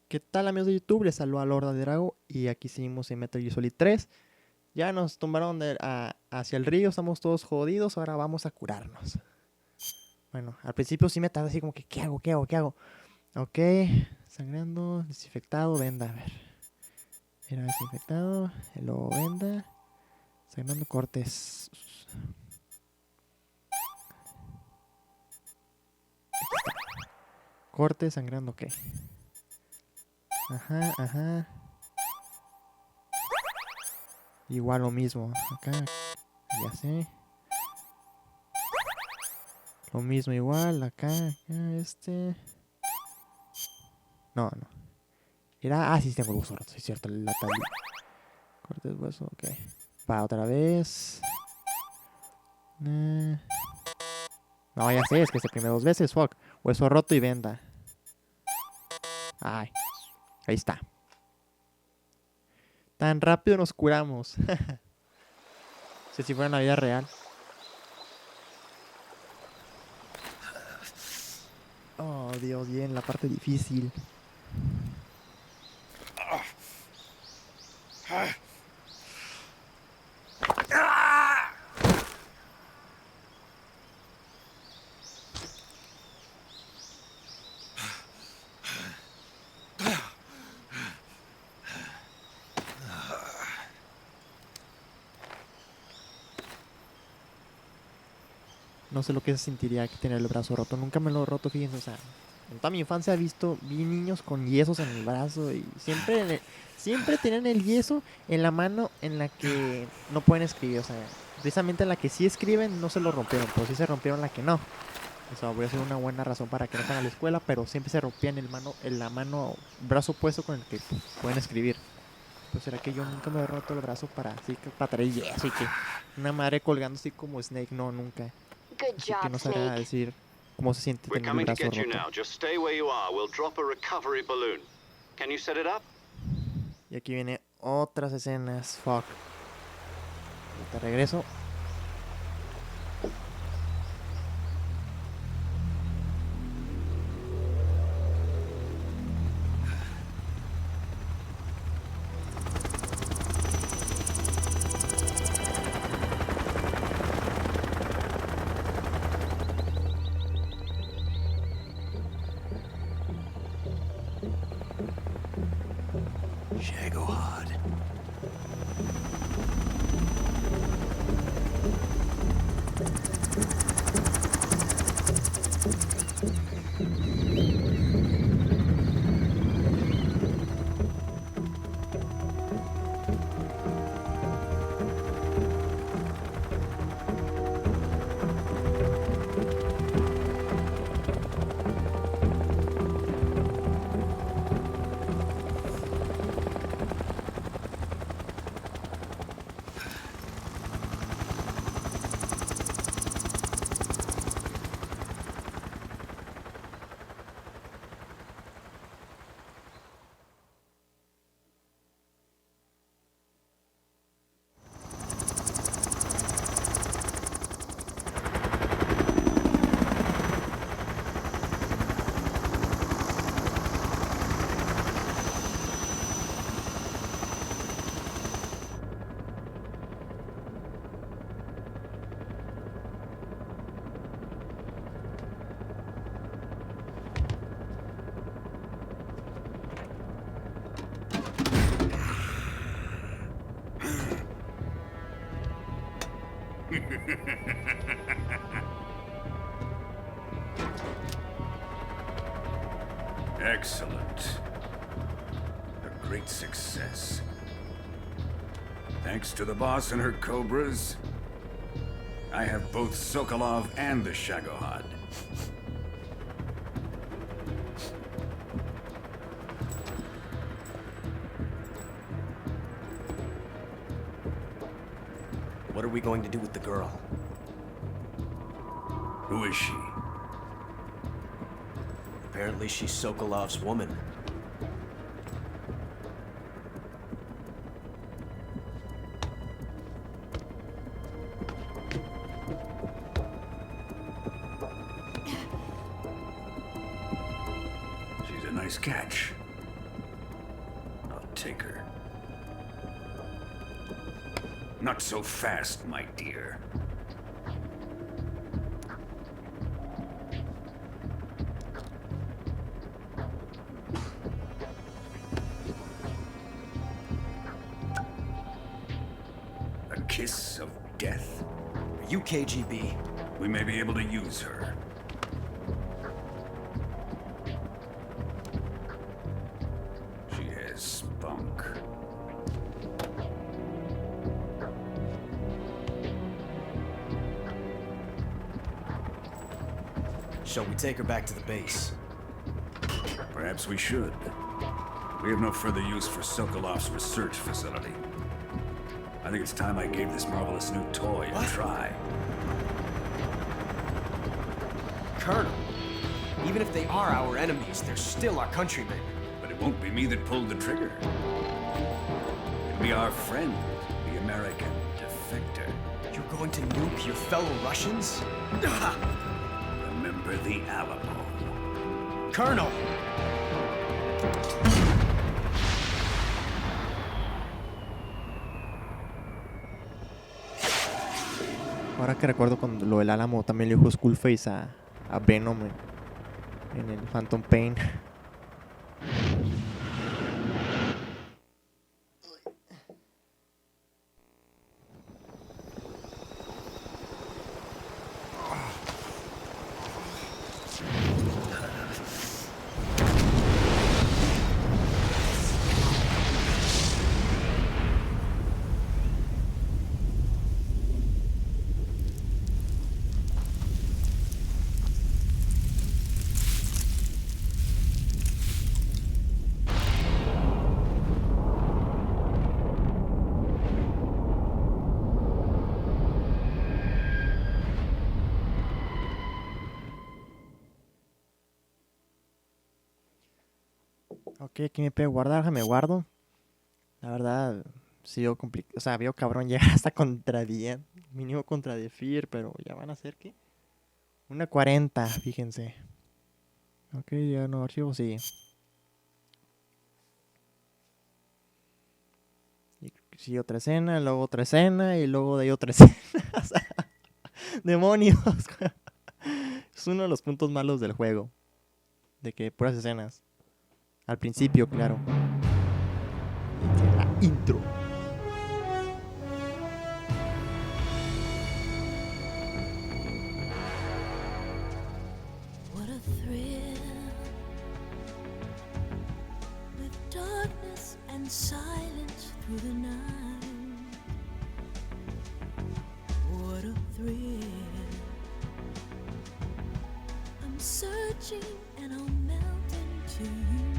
¿Qué tal, amigos de YouTube? Les saluda a Lorda de Drago y aquí seguimos en Metal Gear Solid 3. Ya nos tumbaron hacia el río, estamos todos jodidos, ahora vamos a curarnos. Bueno, al principio sí me tardé así como que, ¿qué hago? ¿Qué hago? ¿Qué hago? Ok, sangrando, desinfectado, venda, a ver. Era desinfectado, luego venda, sangrando, cortes. Corte, sangrando, ok. Ajá, ajá. Igual lo mismo, acá, ya sé. Lo mismo igual, acá, No, no. Era... Ah, sí, tengo el hueso roto, sí es cierto, la tabla. Corte el hueso, ok. Va, otra vez. No, ya sé, es que se prime 2 veces, fuck. Hueso roto y venda. Ay, ahí está. Tan rápido nos curamos. Si fuera en la vida real. Oh, Dios, bien, la parte difícil. No sé lo que se sentiría que tener el brazo roto. Nunca me lo he roto, fíjense. O sea, en toda mi infancia vi niños con yesos en el brazo y siempre tenían el yeso en la mano en la que no pueden escribir. O sea, precisamente en la que sí escriben no se lo rompieron, pero sí se rompieron la que no. O sea, voy a ser una buena razón para que no vayan a la escuela, pero siempre se rompían en la mano, brazo opuesto con el que pueden escribir. Pues será que yo nunca me he roto el brazo para traer yeso y que una madre colgando así como Snake, no, nunca. Good Así que job, no sabría Snake. decir cómo se siente We're tener el coming to brazo get you roto. now. Just stay where you are. We'll drop a recovery balloon. Can you set it up? Y aquí viene otras escenas. Fuck. Te regreso. Shagohod. Excellent. A great success. Thanks to the boss and her cobras, I have both Sokolov and the Shagohod. What are we going to do with the girl? Who is she? Apparently she's Sokolov's woman. She's a nice catch. undertaker. Not so fast, my dear. A kiss of death? Are you KGB? We may be able to use her. She has spunk. Shall we take her back to the base? Perhaps we should. We have no further use for Sokolov's research facility. I think it's time I gave this marvelous new toy a try. Colonel, even if they are our enemies, they're still our countrymen. But it won't be me that pulled the trigger. It'll be our friend, the American defector. You're going to nuke your fellow Russians? Remember the Alamo. Colonel! Ahora que recuerdo cuando lo del Álamo también le dijo Skullface a Venom en el Phantom Pain. Ok, aquí me pego guardar, déjame guardo. La verdad, sí veo complicado. O sea, veo cabrón llegar hasta contra 10. Mínimo contra Defir, pero ya van a ser ¿qué? Una 40, fíjense. Ok, ya no archivo, sí. Y sí, otra escena, luego otra escena y luego de ahí otra escena. O sea, demonios. Es uno de los puntos malos del juego. De que puras escenas. Al principio, claro. La intro. What a thrill, with darkness and silence through the night. What a thrill, I'm searching and I'll melt into you.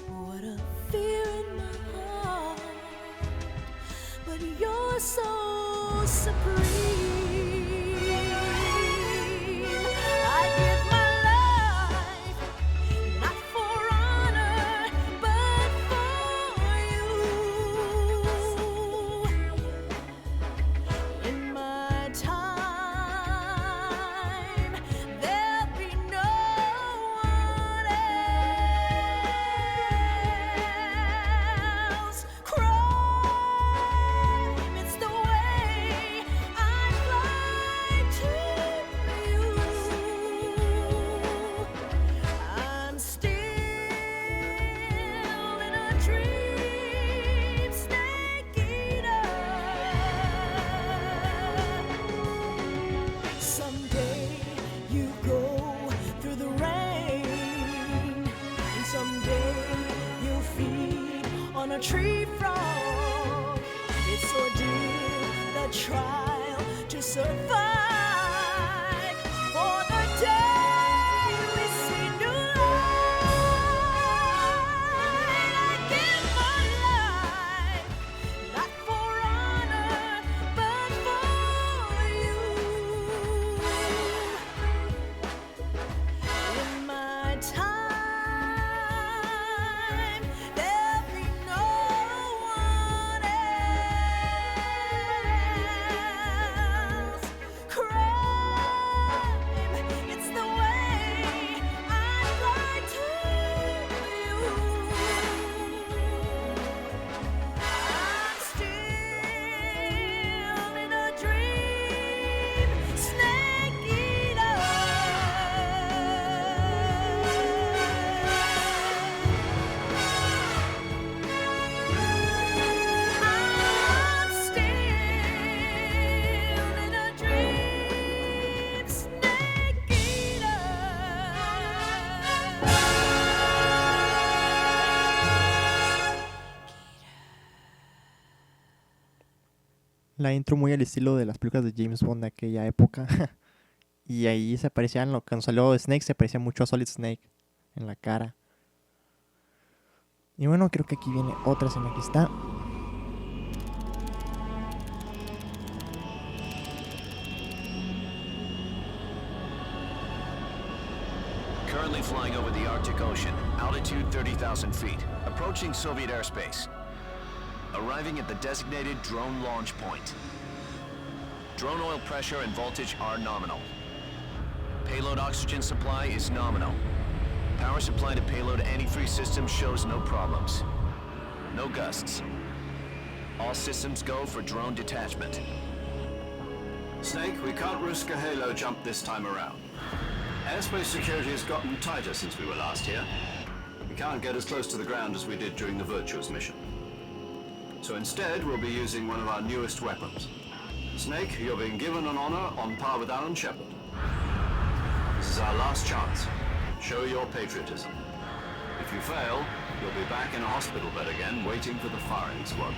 What a fear in my heart, but you're so supreme. I give my life, not for honor, but for you. In my time, there'll be no one else. Crime, it's the way I fly to you. I'm still in a dream, snake eater. Someday you go through the rain, and someday you'll feed on a tree frog. It's ordeal, the trial to survive. For the day we see new light, I give my life, not for honor, but for you. In my time, there'll be no one else. la intro muy al estilo de las películas de James Bond de aquella época. Y ahí se parecían, cuando salió Snake se parecía mucho a Solid Snake en la cara. Y bueno, creo que aquí viene otra escena. Aquí está. Currently flying over the Arctic Ocean, altitude 30,000 feet, approaching Soviet airspace. Arriving at the designated drone launch point. Drone oil pressure and voltage are nominal. Payload oxygen supply is nominal. Power supply to payload antifreeze system shows no problems. No gusts. All systems go for drone detachment. Snake, we can't risk a halo jump this time around. Airspace security has gotten tighter since we were last here. We can't get as close to the ground as we did during the Virtuous mission. So instead, we'll be using one of our newest weapons. Snake, you're being given an honor on par with Alan Shepard. This is our last chance. Show your patriotism. If you fail, you'll be back in a hospital bed again, waiting for the firing squad.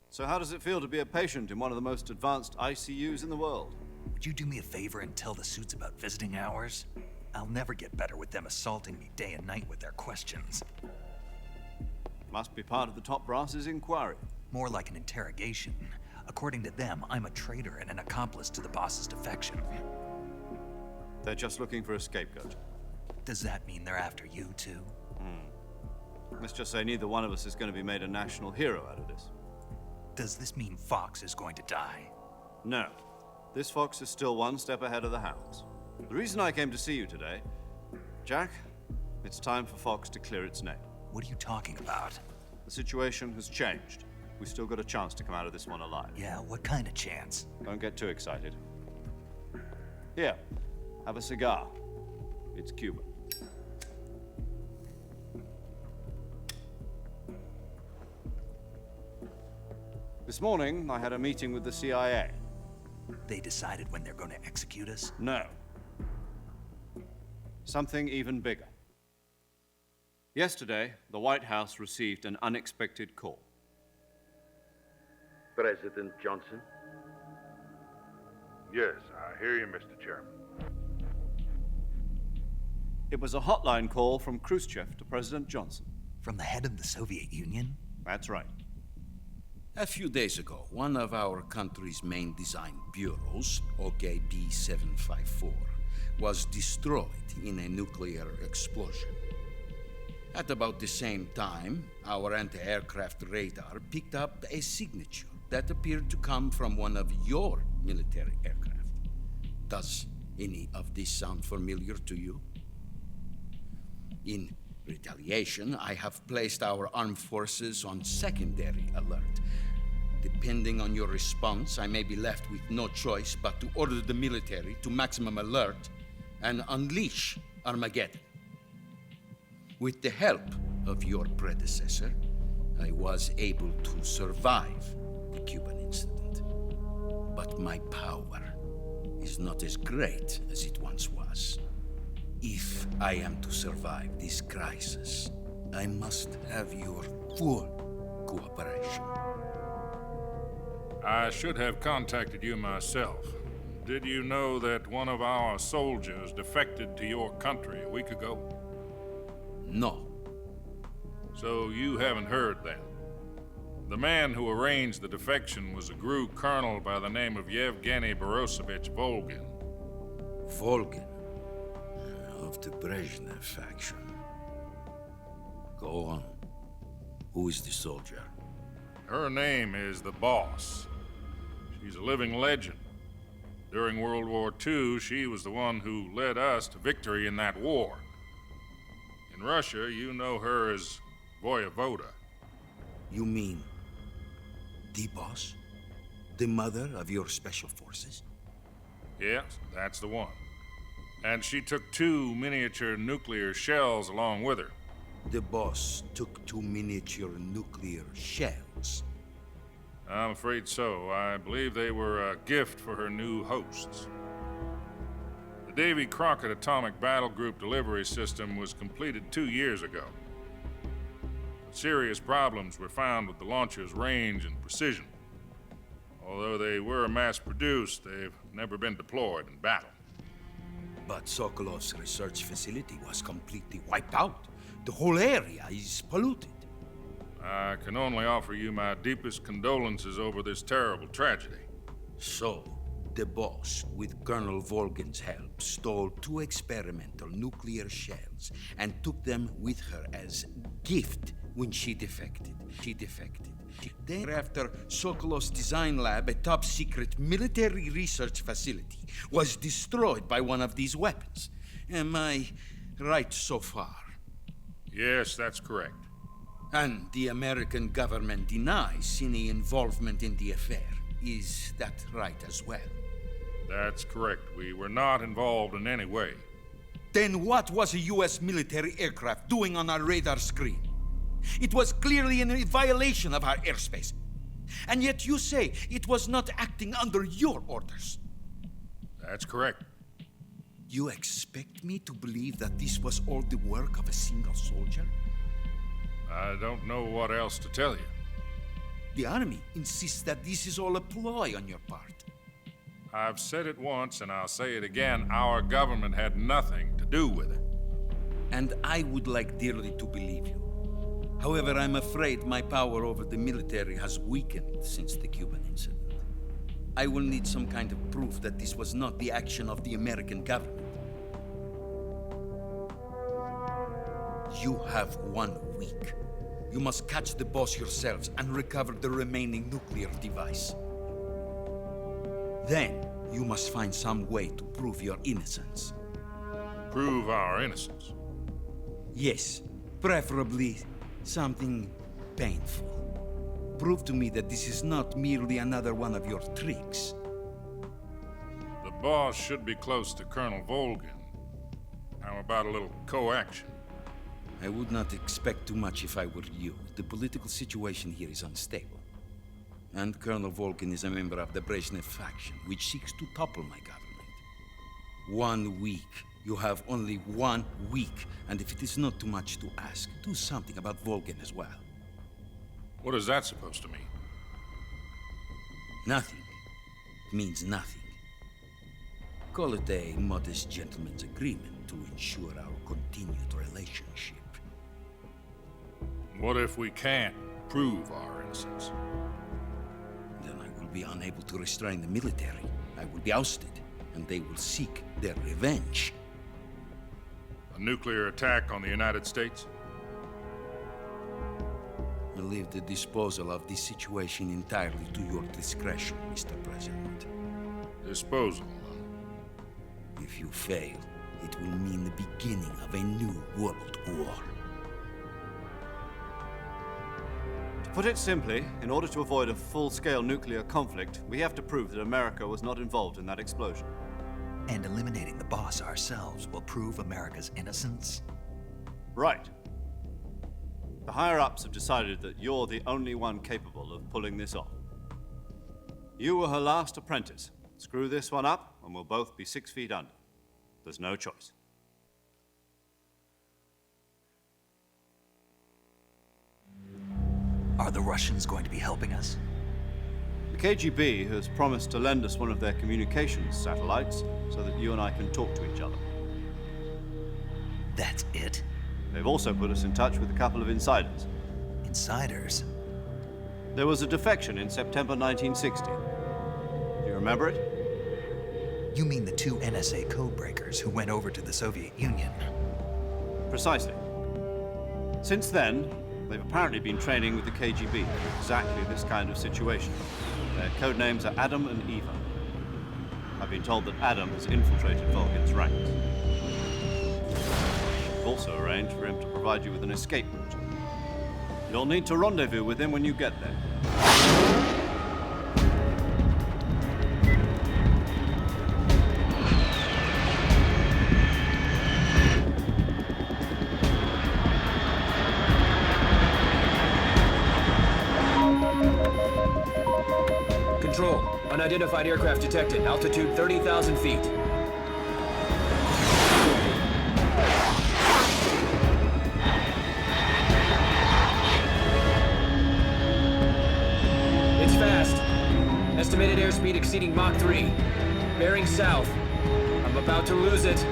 So how does it feel to be a patient in one of the most advanced ICUs in the world? Would you do me a favor and tell the suits about visiting hours? I'll never get better with them assaulting me day and night with their questions. Must be part of the top brass's inquiry. More like an interrogation. According to them, I'm a traitor and an accomplice to the boss's defection. They're just looking for a scapegoat. Does that mean they're after you, too? Let's just say neither one of us is going to be made a national hero out of this. Does this mean Fox is going to die? No. This fox is still one step ahead of the hounds. The reason I came to see you today, Jack, it's time for Fox to clear its name. What are you talking about? The situation has changed. We've still got a chance to come out of this one alive. Yeah, what kind of chance? Don't get too excited. Here, have a cigar. It's Cuban. This morning, I had a meeting with the CIA. They decided when they're going to execute us? No. Something even bigger. Yesterday, the White House received an unexpected call. President Johnson? Yes, I hear you, Mr. Chairman. It was a hotline call from Khrushchev to President Johnson. From the head of the Soviet Union? That's right. A few days ago, one of our country's main design bureaus, OKB 754, was destroyed in a nuclear explosion. At about the same time, our anti-aircraft radar picked up a signature that appeared to come from one of your military aircraft. Does any of this sound familiar to you? In retaliation, I have placed our armed forces on secondary alert. Depending on your response, I may be left with no choice but to order the military to maximum alert and unleash Armageddon. With the help of your predecessor, I was able to survive the Cuban incident. But my power is not as great as it once was. If I am to survive this crisis, I must have your full cooperation. I should have contacted you myself. Did you know that one of our soldiers defected to your country a week ago? No. So you haven't heard then. The man who arranged the defection was a GRU colonel by the name of Yevgeny Borosovich Volgin. Volgin, of the Brezhnev faction. Go on. Who is the soldier? Her name is the Boss. She's a living legend. During World War II, she was the one who led us to victory in that war. In Russia, you know her as Voyevoda. You mean the boss? The mother of your special forces? Yes, that's the one. And she took 2 miniature nuclear shells along with her. The boss took 2 miniature nuclear shells. I'm afraid so. I believe they were a gift for her new hosts. The Davy Crockett Atomic Battle Group delivery system was completed 2 years ago. but serious problems were found with the launcher's range and precision. Although they were mass-produced, they've never been deployed in battle. But Sokolov's research facility was completely wiped out. The whole area is polluted. I can only offer you my deepest condolences over this terrible tragedy. So, the boss, with Colonel Volgin's help, stole 2 experimental nuclear shells and took them with her as gift when she defected. Thereafter, Sokolov's design lab, a top-secret military research facility, was destroyed by one of these weapons. Am I right so far? Yes, that's correct. And the American government denies any involvement in the affair. Is that right as well? That's correct. We were not involved in any way. Then what was a U.S. military aircraft doing on our radar screen? It was clearly in violation of our airspace. And yet you say it was not acting under your orders. That's correct. You expect me to believe that this was all the work of a single soldier? I don't know what else to tell you. The Army insists that this is all a ploy on your part. I've said it once, and I'll say it again. Our government had nothing to do with it. And I would like dearly to believe you. However, I'm afraid my power over the military has weakened since the Cuban incident. I will need some kind of proof that this was not the action of the American government. You have 1 week. You must catch the boss yourselves and recover the remaining nuclear device. Then, you must find some way to prove your innocence. Prove our innocence? Yes, preferably something painful. Prove to me that this is not merely another one of your tricks. The boss should be close to Colonel Volgin. How about a little co-action? I would not expect too much if I were you. The political situation here is unstable. And Colonel Volgin is a member of the Brezhnev faction, which seeks to topple my government. 1 week. You have only 1 week. And if it is not too much to ask, do something about Volgin as well. What is that supposed to mean? Nothing. It means nothing. Call it a modest gentleman's agreement to ensure our continued relationship. What if we can't prove our innocence? Then I will be unable to restrain the military. I will be ousted, and they will seek their revenge. A nuclear attack on the United States? I leave the disposal of this situation entirely to your discretion, Mr. President. Disposal? If you fail, it will mean the beginning of a new world war. To put it simply, in order to avoid a full-scale nuclear conflict, we have to prove that America was not involved in that explosion. And eliminating the boss ourselves will prove America's innocence? Right. The higher-ups have decided that you're the only one capable of pulling this off. You were her last apprentice. Screw this one up, and we'll both be 6 feet under. There's no choice. Are the Russians going to be helping us? The KGB has promised to lend us one of their communications satellites so that you and I can talk to each other. That's it? They've also put us in touch with a couple of insiders. Insiders? There was a defection in September 1960. Do you remember it? You mean the 2 NSA codebreakers who went over to the Soviet Union? Precisely. Since then, they've apparently been training with the KGB for exactly this kind of situation. Their code names are Adam and Eva. I've been told that Adam has infiltrated Volgin's ranks. I've also arranged for him to provide you with an escape route. You'll need to rendezvous with him when you get there. Control. Unidentified aircraft detected. Altitude 30,000 feet. airspeed exceeding Mach 3. Bearing south. I'm about to lose it.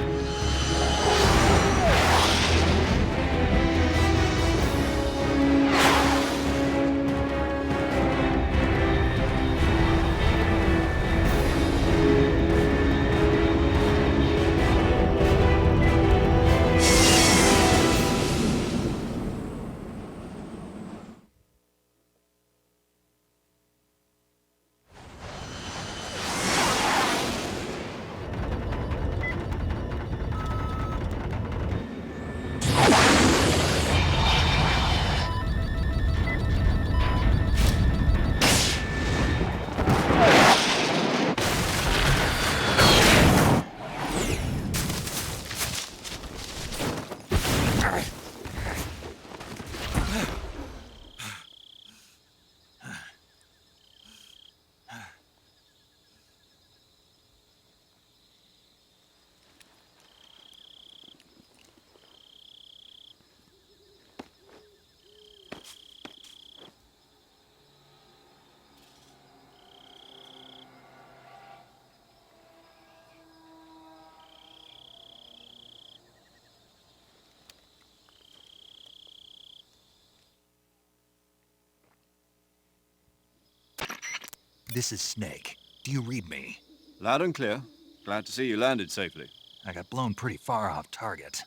This is Snake. Do you read me? Loud and clear. Glad to see you landed safely. I got blown pretty far off target.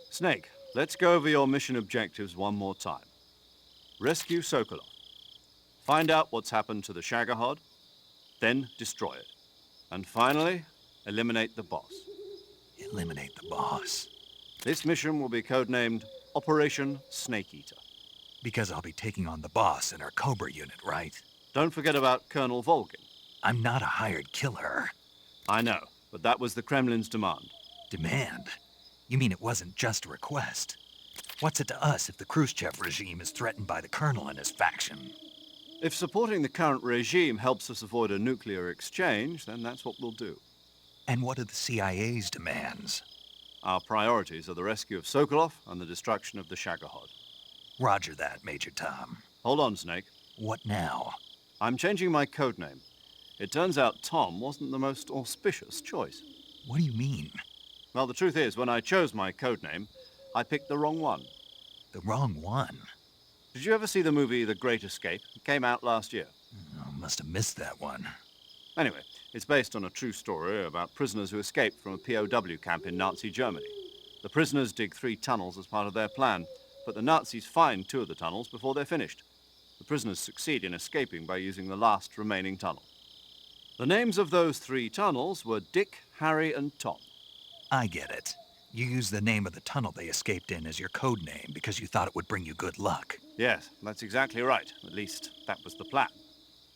Snake, let's go over your mission objectives one more time. Rescue Sokolov. Find out what's happened to the Shagohod, then destroy it. And finally, eliminate the boss. Eliminate the boss. This mission will be codenamed Operation Snake Eater. Because I'll be taking on the boss in our Cobra unit, right? Don't forget about Colonel Volgin. I'm not a hired killer. I know, but that was the Kremlin's demand. Demand? You mean it wasn't just a request? What's it to us if the Khrushchev regime is threatened by the Colonel and his faction? If supporting the current regime helps us avoid a nuclear exchange, then that's what we'll do. And what are the CIA's demands? Our priorities are the rescue of Sokolov and the destruction of the Shagohod. Roger that, Major Tom. Hold on, Snake. What now? I'm changing my codename. It turns out Tom wasn't the most auspicious choice. What do you mean? Well, the truth is, when I chose my codename, I picked the wrong one. The wrong one? Did you ever see the movie The Great Escape? It came out last year. Oh, must have missed that one. Anyway, it's based on a true story about prisoners who escaped from a POW camp in Nazi Germany. The prisoners dig 3 tunnels as part of their plan, but the Nazis find 2 of the tunnels before they're finished. The prisoners succeed in escaping by using the last remaining tunnel. The names of those 3 tunnels were Dick, Harry, and Tom. I get it. You used the name of the tunnel they escaped in as your code name because you thought it would bring you good luck. Yes, that's exactly right. At least, that was the plan.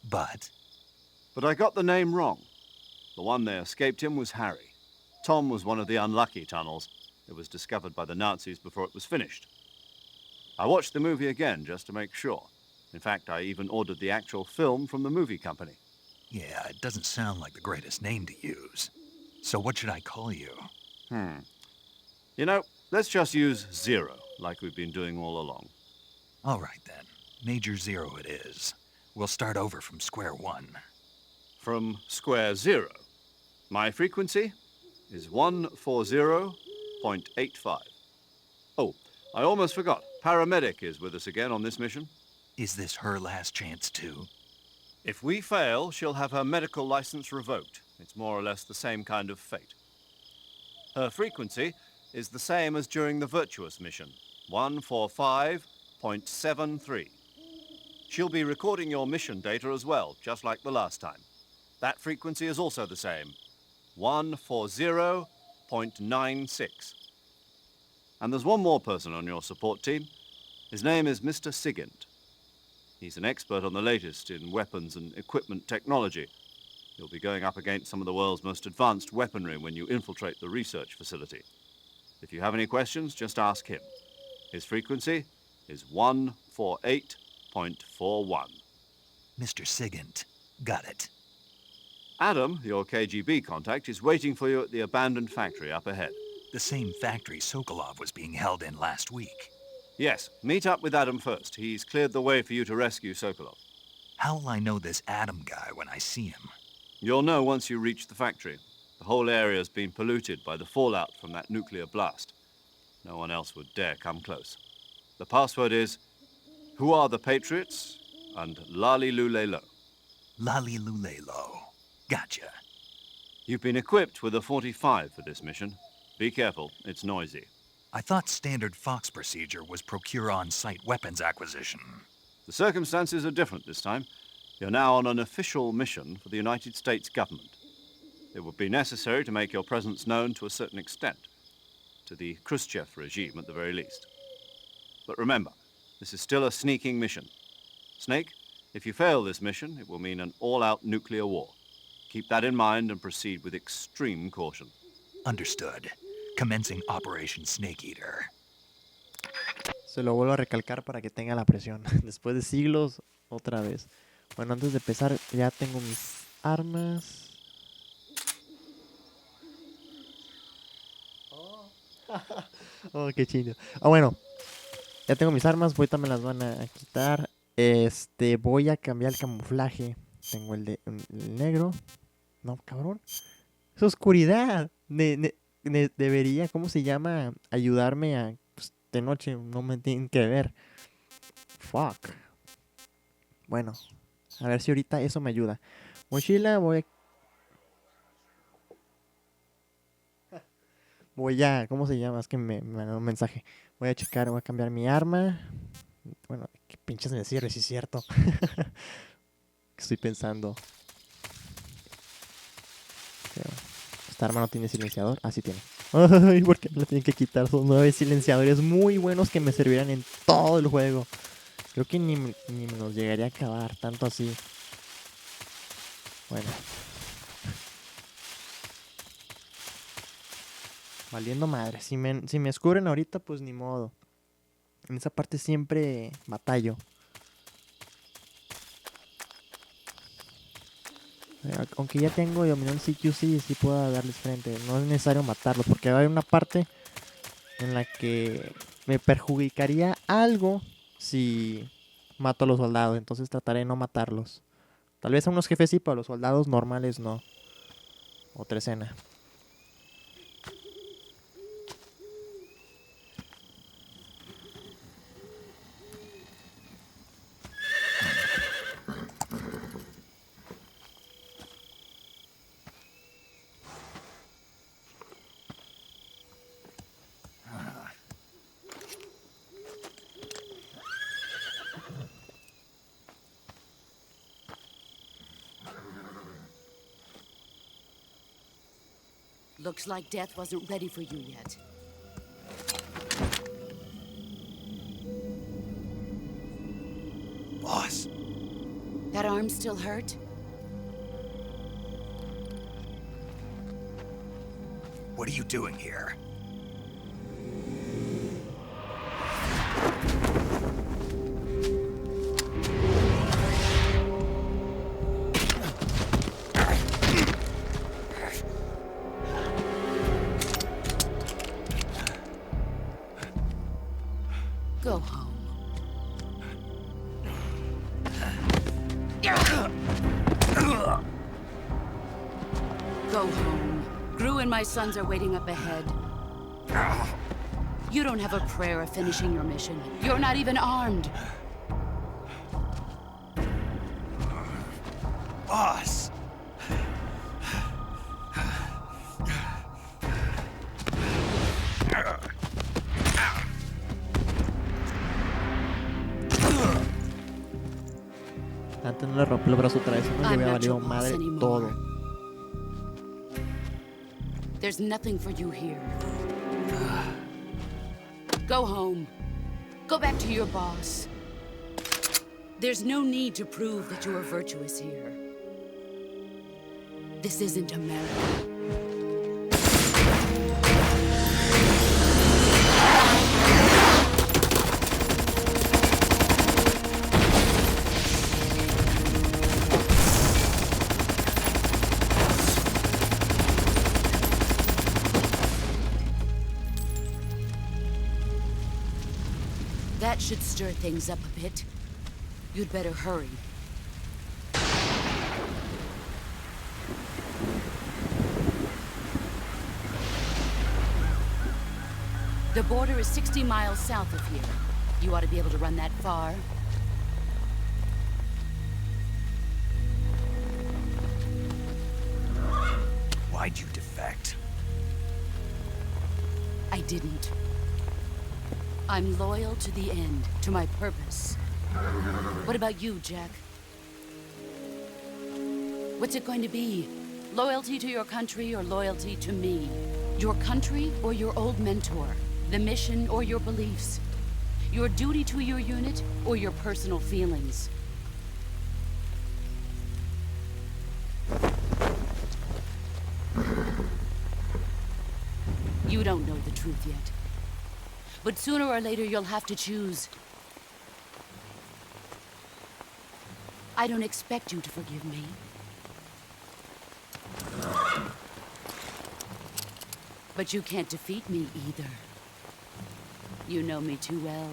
But I got the name wrong. The one they escaped in was Harry. Tom was one of the unlucky tunnels. It was discovered by the Nazis before it was finished. I watched the movie again just to make sure. In fact, I even ordered the actual film from the movie company. yeah, it doesn't sound like the greatest name to use. So what should I call you? You know, let's just use Zero, like we've been doing all along. All right, then. Major Zero it is. We'll start over from square one. From square 0. My frequency is 140.85. Oh, I almost forgot. Paramedic is with us again on this mission. Is this her last chance, too? If we fail, she'll have her medical license revoked. It's more or less the same kind of fate. Her frequency is the same as during the Virtuous mission, 145.73. She'll be recording your mission data as well, just like the last time. That frequency is also the same, 140.96. And there's one more person on your support team. His name is Mr. Sigint. He's an expert on the latest in weapons and equipment technology. You'll be going up against some of the world's most advanced weaponry when you infiltrate the research facility. If you have any questions, just ask him. His frequency is 148.41. Mr. Sigint. Got it. Adam, your KGB contact, is waiting for you at the abandoned factory up ahead. The same factory Sokolov was being held in last week. Yes, meet up with Adam first. He's cleared the way for you to rescue Sokolov. How will I know this Adam guy when I see him? You'll know once you reach the factory. The whole area has been polluted by the fallout from that nuclear blast. No one else would dare come close. The password is, who are the Patriots? And Lali Lulelo. Lali Lulelo. Gotcha. You've been equipped with a 45 for this mission. Be careful, it's noisy. I thought standard Fox procedure was procure on-site weapons acquisition. The circumstances are different this time. You're now on an official mission for the United States government. It would be necessary to make your presence known to a certain extent. To the Khrushchev regime, at the very least. But remember, this is still a sneaking mission. Snake, if you fail this mission, it will mean an all-out nuclear war. Keep that in mind and proceed with extreme caution. Understood. Commencing Operation Snake Eater. Se lo vuelvo a recalcar para que tenga la presión. Después de siglos, otra vez. Bueno, antes de empezar, ya tengo mis armas. Oh, qué chido. Bueno, ya tengo mis armas. Ahorita me las van a quitar. Voy a cambiar el camuflaje. Tengo el negro. No, cabrón. Es oscuridad. Debería, ¿cómo se llama? Ayudarme a... Pues, de noche no me tienen que ver. Fuck. Bueno, a ver si ahorita eso me ayuda. Mochila, voy a... ¿Cómo se llama? Es que me mandó un mensaje. Voy a checar, voy a cambiar mi arma. Bueno, qué pinches me cierre, si es cierto. Estoy pensando. Esta arma no tiene silenciador. Ah, sí tiene. Ay, ¿por qué me la tienen que quitar? Son 9 silenciadores muy buenos que me servirán en todo el juego. Creo que ni me los llegaría a acabar, tanto así. Bueno. Valiendo madre. Si me descubren ahorita, pues ni modo. En esa parte siempre batallo. Aunque ya tengo dominón CQ, sí puedo darles frente. No es necesario matarlos, porque va a haber una parte en la que me perjudicaría algo si mato a los soldados. Entonces trataré de no matarlos. Tal vez a unos jefes sí, pero a los soldados normales no. Otra escena. Looks like death wasn't ready for you yet. Boss. That arm still hurt? What are you doing here? Go home. Go home. Gru and my sons are waiting up ahead. You don't have a prayer of finishing your mission. You're not even armed. Boss. Antes no le rompí el brazo otra vez, no le hubiera valido madre todo. There's nothing for you here. Go home. Go back to your boss. There's no need to prove that you are virtuous here. This isn't America. That should stir things up a bit. You'd better hurry. The border is 60 miles south of here. You ought to be able to run that far. Why'd you defect? I didn't. I'm loyal to the end, to my purpose. What about you, Jack? What's it going to be? Loyalty to your country or loyalty to me? Your country or your old mentor? The mission or your beliefs? Your duty to your unit or your personal feelings? You don't know the truth yet. But sooner or later you'll have to choose. I don't expect you to forgive me. But you can't defeat me either. You know me too well.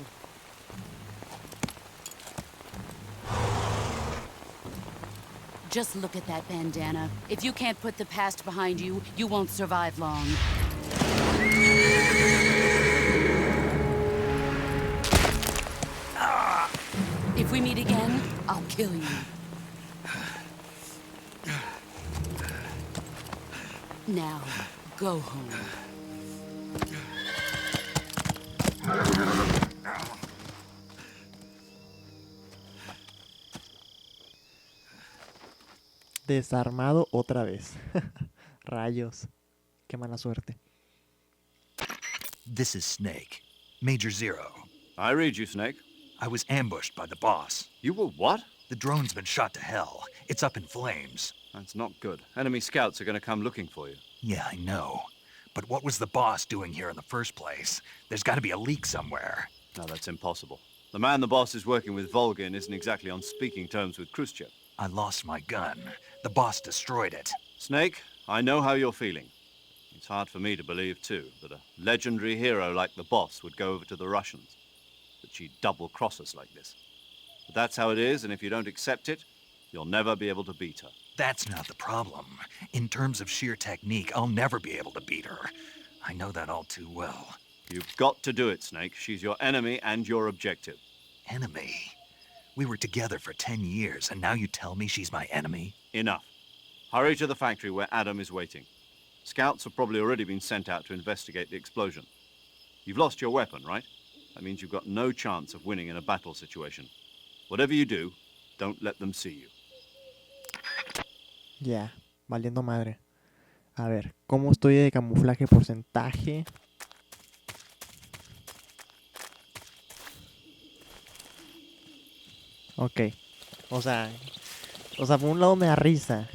Just look at that bandana. If you can't put the past behind you, you won't survive long. If we meet again, I'll kill you. Now, go home. Desarmado otra vez. Rayos. Qué mala suerte. This is Snake. Major Zero. I read you, Snake. I was ambushed by the boss. You were what? The drone's been shot to hell. It's up in flames. That's not good. Enemy scouts are going to come looking for you. Yeah, I know. But what was the boss doing here in the first place? There's got to be a leak somewhere. No, that's impossible. The man the boss is working with, Volgin, isn't exactly on speaking terms with Khrushchev. I lost my gun. The boss destroyed it. Snake, I know how you're feeling. It's hard for me to believe, too, that a legendary hero like the boss would go over to the Russians. That she'd double-cross us like this. But that's how it is, and if you don't accept it, you'll never be able to beat her. That's not the problem. In terms of sheer technique, I'll never be able to beat her. I know that all too well. You've got to do it, Snake. She's your enemy and your objective. Enemy? We were together for 10 years, and now you tell me she's my enemy? Enough. Hurry to the factory where Adam is waiting. Scouts have probably already been sent out to investigate the explosion. You've lost your weapon, right? That means you've got no chance of winning in a battle situation. Whatever you do, don't let them see you. Ya, valiendo madre. A ver, ¿cómo estoy de camuflaje porcentaje? Ok. O sea, por un lado me da risa.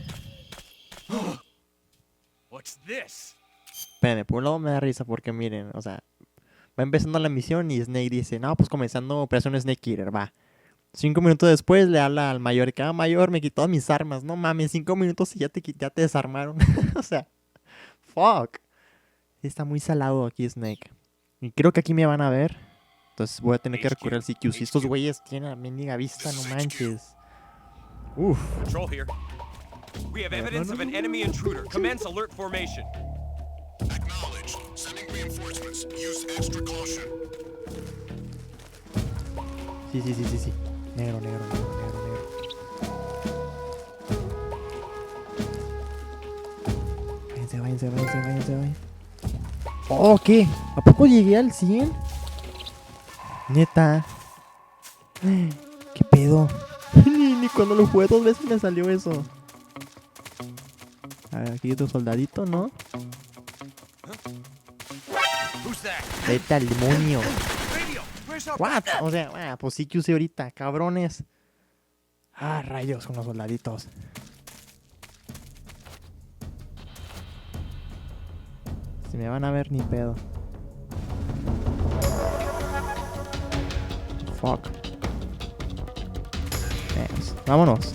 What's this? Espérenme, por un lado me da risa porque miren, o sea, va empezando la misión y Snake dice, no, pues comenzando Operación Snake Eater, va. 5 minutos después le habla al mayor, que mayor, me quitó mis armas. No mames, 5 minutos y ya te desarmaron. O sea, fuck. Está muy salado aquí Snake. Y creo que aquí me van a ver. Entonces voy a tener que recurrir al CQ. Si estos güeyes tienen la mendiga vista, no manches. Uf. Control here. We have evidence of an enemy intruder. Commence alert formation. Acknowledged. Sending reinforcements. Use extra caution. Sí. Negro. Váyanse. Oh, ¿qué? ¿A poco llegué al 100? Neta. ¿Qué pedo? Ni cuando lo jugué 2 veces me salió eso. A ver, aquí hay otro soldadito, ¿no? Vete al demonio. What? O sea, pues sí que usé ahorita, cabrones. Ah, rayos con los soldaditos. Si me van a ver ni pedo. Fuck. Vámonos.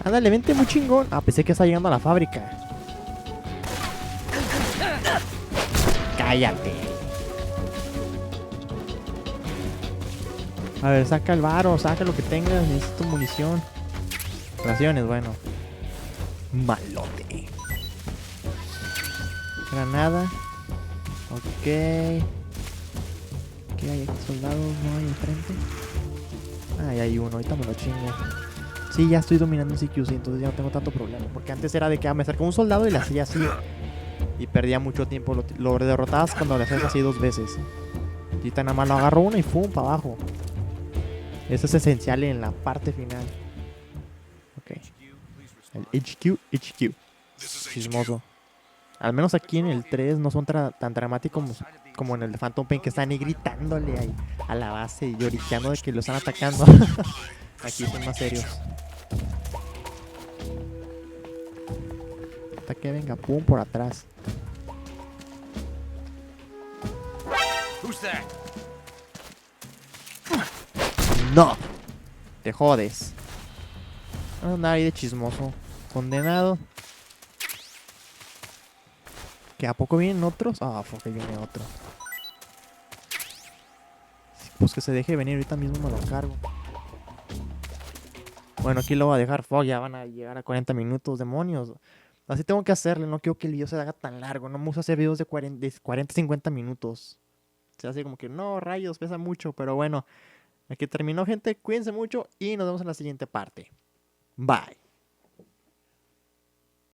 Ándale, vente muy chingón. Ah, pensé que está llegando a la fábrica. Cállate. A ver, saca el varo, saca lo que tengas. Necesito munición. Raciones, bueno. Malote. Granada. Ok. ¿Qué hay aquí? ¿Soldados? ¿No hay enfrente? Ay, hay uno. Ahorita me lo chingo. Sí, ya estoy dominando en CQC, entonces ya no tengo tanto problema. Porque antes era de que me acercó un soldado y le hacía así. Y perdía mucho tiempo. Lo derrotabas cuando le hacías así 2 veces. Y ahorita nada más lo agarro uno y ¡fum! Para abajo. Eso es esencial en la parte final. Ok. El HQ. Chismoso. Al menos aquí en el 3 no son tan dramáticos como en el de Phantom Pain, que están ahí gritándole ahí a la base y lloriqueando de que lo están atacando. Aquí son más serios. Hasta que venga, pum, por atrás. ¡No! Te jodes. Vamos a andar ahí de chismoso. Condenado. ¿Que a poco vienen otros? Ah, porque viene otro. Pues que se deje venir, ahorita mismo me lo cargo. Bueno, aquí lo voy a dejar. Fuck, ya van a llegar a 40 minutos, demonios. Así tengo que hacerle, no quiero que el video se haga tan largo. No me gusta hacer videos de 40, 50 minutos. Se hace como que, no, rayos, pesa mucho. Pero bueno, aquí terminó, gente. Cuídense mucho y nos vemos en la siguiente parte. Bye.